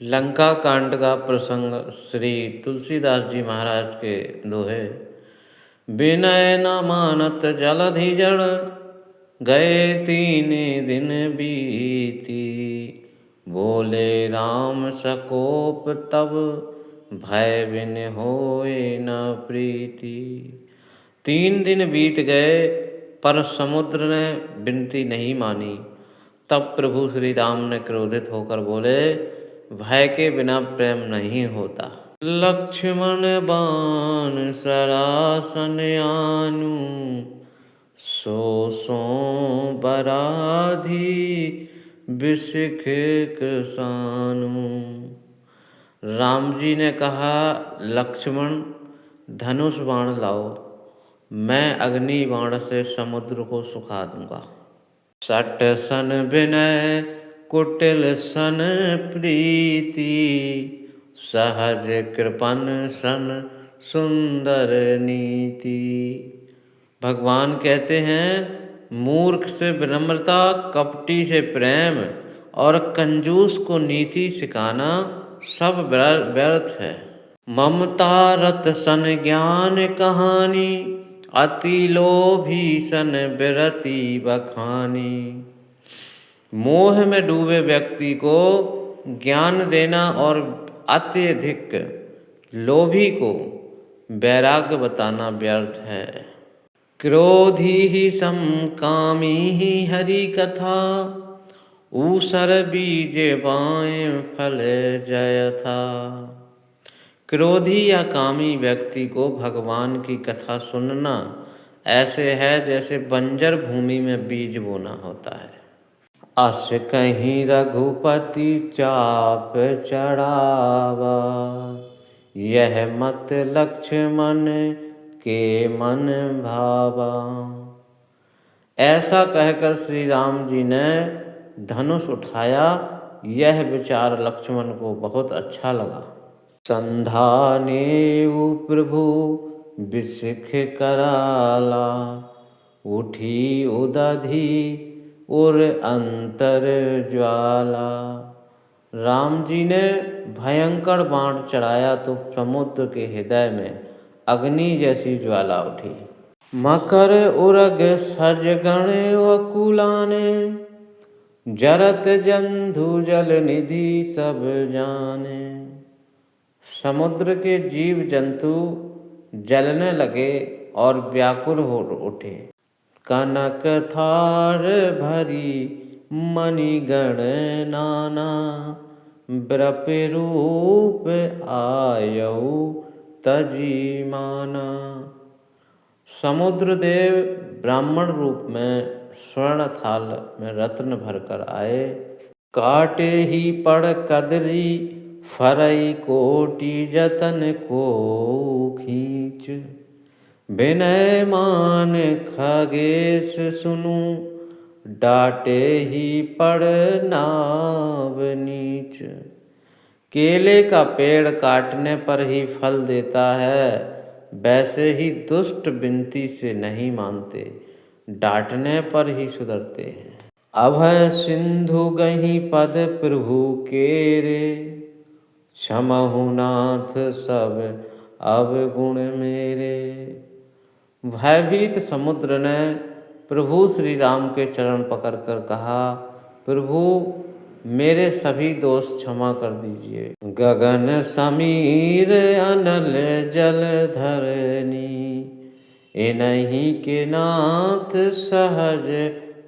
लंका कांड का प्रसंग श्री तुलसीदास जी महाराज के दोहे। विनय न मानत जलधि जड़, गए 3 दिन बीती। बोले राम सकोप तब, भय बिन होए न प्रीति। 3 दिन बीत गए पर समुद्र ने विनती नहीं मानी। तब प्रभु श्री राम ने क्रोधित होकर बोले, भय के बिना प्रेम नहीं होता। लक्ष्मण बाण सरासन आनु, सो बराधी बिसिख सानु। राम जी ने कहा, लक्ष्मण धनुष बाण लाओ, मैं अग्नि बाण से समुद्र को सुखा दूंगा। सट सन विनय कुटिल सन प्रीति, सहज कृपन सन सुंदर नीति। भगवान कहते हैं, मूर्ख से विनम्रता, कपटी से प्रेम और कंजूस को नीति सिखाना सब व्यर्थ है। ममता रत सन ज्ञान कहानी, अति लोभी सन विरति बखानी। मोह में डूबे व्यक्ति को ज्ञान देना और अत्यधिक लोभी को वैराग्य बताना व्यर्थ है। क्रोधी ही समकामी ही हरि कथा, ऊसर बीज बाएं फल जय था। क्रोधी या कामी व्यक्ति को भगवान की कथा सुनना ऐसे है जैसे बंजर भूमि में बीज बोना होता है। अस कहीं रघुपति चाप चढ़ावा, यह मत लक्ष्मण के मन भावा। ऐसा कहकर श्री राम जी ने धनुष उठाया। यह विचार लक्ष्मण को बहुत अच्छा लगा। संधाने प्रभु बिसिख कराला, उठी उदधि और अंतर ज्वाला। राम जी ने भयंकर बाण चढ़ाया तो समुद्र के हृदय में अग्नि जैसी ज्वाला उठी। मकर उरग सजगण वकुलाने, जरत जंधु जल निधि सब जाने। समुद्र के जीव जंतु जलने लगे और व्याकुल हो उठे। कनक थार भरी मणिगण नाना, ब्रप रूप आयऊ तजी माना। समुद्र देव ब्राह्मण रूप में स्वर्ण थाल में रत्न भरकर आए। काटे ही पड़ कदरी, फरई कोटि जतन को खींच। विनय मान खगेश सुनु, डाटे ही पड़ नाव नीच। केले का पेड़ काटने पर ही फल देता है, वैसे ही दुष्ट विनती से नहीं मानते, डांटने पर ही सुधरते हैं। अभय सिंधु गही पद प्रभु केरे, क्षमहु नाथ सब अवगुण मेरे। भयभीत समुद्र ने प्रभु श्री राम के चरण पकड़कर कहा, प्रभु मेरे सभी दोष क्षमा कर दीजिए। गगन समीर अनल जल धरनी, इन्हीं के नाथ सहज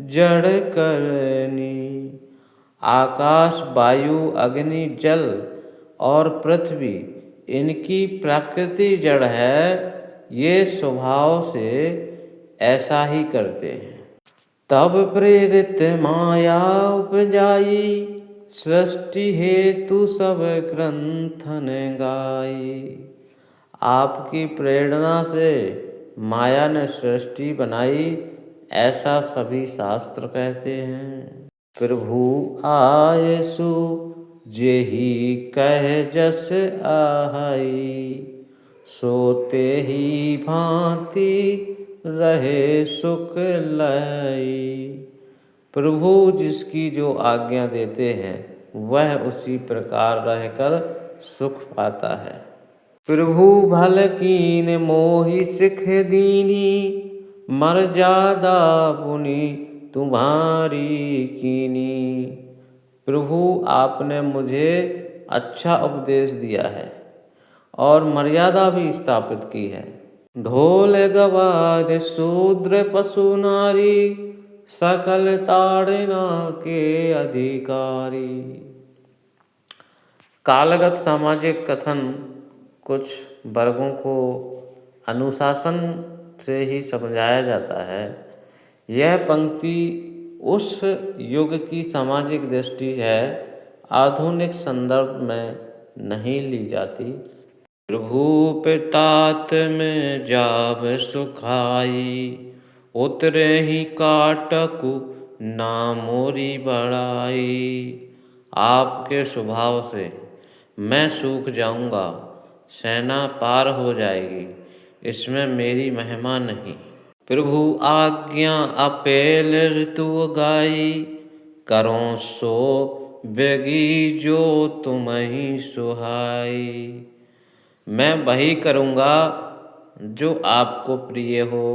जड़ करनी। आकाश, वायु, अग्नि, जल और पृथ्वी इनकी प्रकृति जड़ है। ये स्वभाव से ऐसा ही करते हैं। तब प्रेरित माया उपजाई, सृष्टि हेतु सब ग्रंथन गाई। आपकी प्रेरणा से माया ने सृष्टि बनाई, ऐसा सभी शास्त्र कहते हैं। प्रभु आयसु जेहि कह जस आहाई, सोते ही भांति रहे सुख लाई। प्रभु जिसकी जो आज्ञा देते हैं वह उसी प्रकार रहकर सुख पाता है। प्रभु भल कीन मोहि सिख दीनी, मर्यादा पुनि तुम्हारी कीनी। प्रभु आपने मुझे अच्छा उपदेश दिया है और मर्यादा भी स्थापित की है। ढोल गवाज शूद्र पशु नारी, सकल ताड़ना के अधिकारी। कालगत सामाजिक कथन कुछ वर्गों को अनुशासन से ही समझाया जाता है। यह पंक्ति उस युग की सामाजिक दृष्टि है, आधुनिक संदर्भ में नहीं ली जाती। प्रभु पितात में जाब सुखाई, उतरे ही काटकु ना मोरी बड़ाई। आपके स्वभाव से मैं सूख जाऊंगा, सेना पार हो जाएगी, इसमें मेरी महिमा नहीं। प्रभु आज्ञा अपेल ऋतु गाई, करो सो बेगी जो तुम ही सुहाई। मैं वही करूँगा जो आपको प्रिय हो,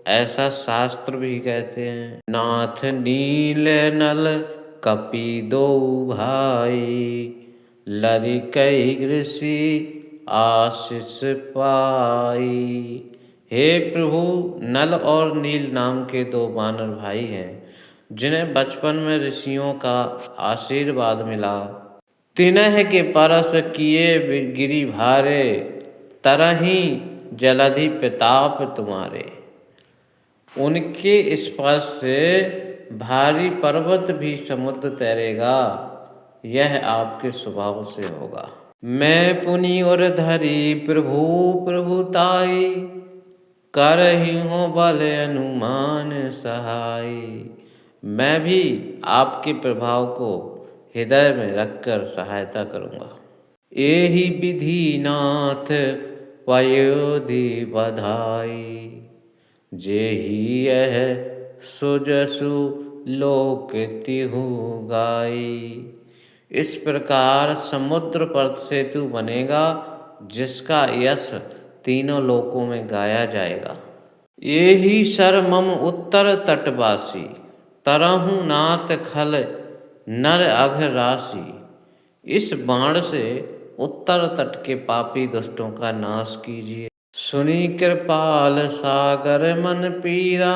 ऐसा शास्त्र भी कहते हैं। नाथ नील नल कपि दो भाई, लरि कई ऋषि आशीष पाई। हे प्रभु, नल और नील नाम के दो वानर भाई हैं, जिन्हें बचपन में ऋषियों का आशीर्वाद मिला। तिनह के परस किए गिरि भारे, तरही जलधि प्रताप तुम्हारे। उनके स्पर्श से भारी पर्वत भी समुद्र तैरेगा, यह आपके स्वभाव से होगा। मैं पुनि और धरी प्रभु प्रभुताई, करही हो बल अनुमान सहाय। मैं भी आपके प्रभाव को हृदय में रखकर सहायता करूँगा। एहि विधि नाथ पयोधि बधाई, जेहि यह सुजसु लोक तिहु गाई। इस प्रकार समुद्र पर सेतु बनेगा, जिसका यश तीनों लोकों में गाया जाएगा। एहि सर मम उत्तर तटवासी, तरहु नाथ खल नर अघ राशि। इस बाण से उत्तर तट के पापी दुष्टों का नाश कीजिए। सुनी कृपाल सागर मन पीरा,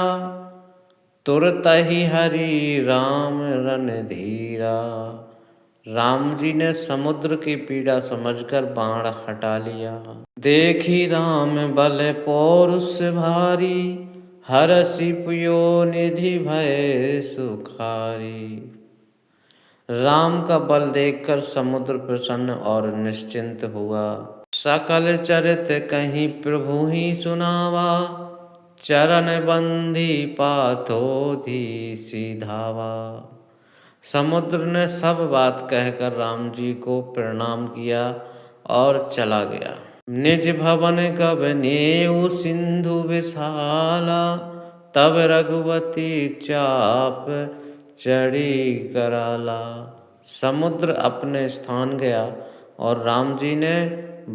तुरत ही हरि राम रणधीरा। राम जी ने समुद्र की पीड़ा समझकर बाण हटा लिया। देखी राम बल पौरुष भारी, हरषि पुयो निधि भय सुखारी। राम का बल देखकर समुद्र प्रसन्न और निश्चिंत हुआ। सकल चरित कहीं प्रभु ही सुनावा, चरण बंधी पाथोधि सीधावा। समुद्र ने सब बात कहकर राम जी को प्रणाम किया और चला गया। निज भवन कब नेउ सिंधु विशाला, तब रघुवती चाप चढ़ी कराला। समुद्र अपने स्थान गया और राम जी ने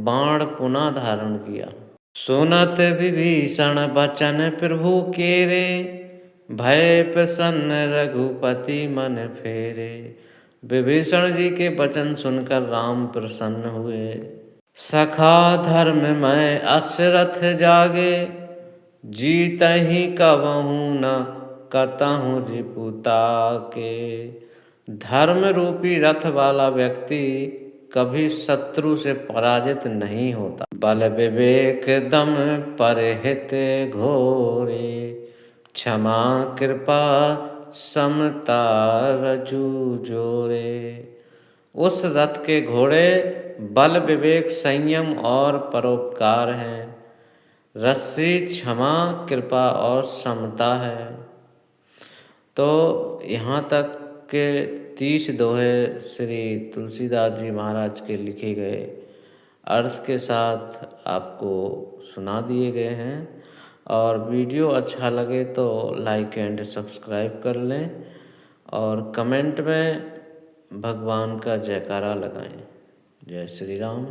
बाण पुनः धारण किया। सुनत विभीषण बचन प्रभु केरे, भय प्रसन्न रघुपति मन फेरे। विभीषण जी के वचन सुनकर राम प्रसन्न हुए। सखा धर्म में अशरथ जागे, जीतहि कबहु न कतहु रिपुता के। धर्म रूपी रथ वाला व्यक्ति कभी शत्रु से पराजित नहीं होता। बल विवेक दम परहित घोरे, क्षमा कृपा समता रजू जोरे। उस रथ के घोड़े बल विवेक संयम और परोपकार हैं, रस्सी क्षमा कृपा और समता है। तो यहाँ तक के 30 दोहे श्री तुलसीदास जी महाराज के लिखे गए अर्थ के साथ आपको सुना दिए गए हैं। और वीडियो अच्छा लगे तो लाइक एंड सब्सक्राइब कर लें और कमेंट में भगवान का जयकारा लगाएं। जय श्री राम।